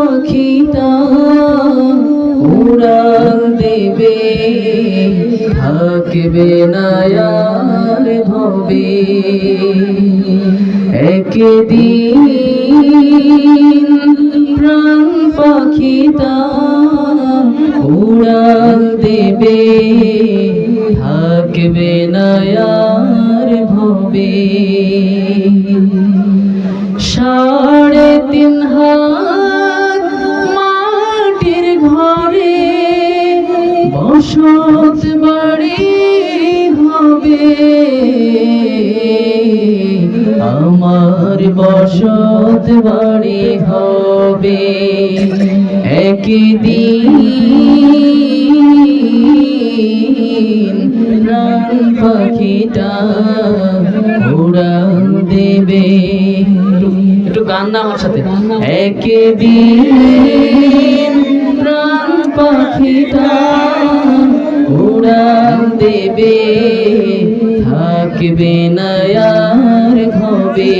পাখিটা উড়াল দেবে, থাকবে না আর ভবে। একদিন প্রাণ পাখিটা উড়াল দেবে, থাকবে না আর ভবে। 3.5 হাত মাটির ঘরে বসত বাড়ি হবে, আমার বসত বাড়ি হবে। একদিন প্রাণ পাখিটা উড়াল দেবে। একটু গান না আমার সাথে। একদিন প্রাণ পাখিটা উড়াল দেবে, থাকবে না আর ভবে।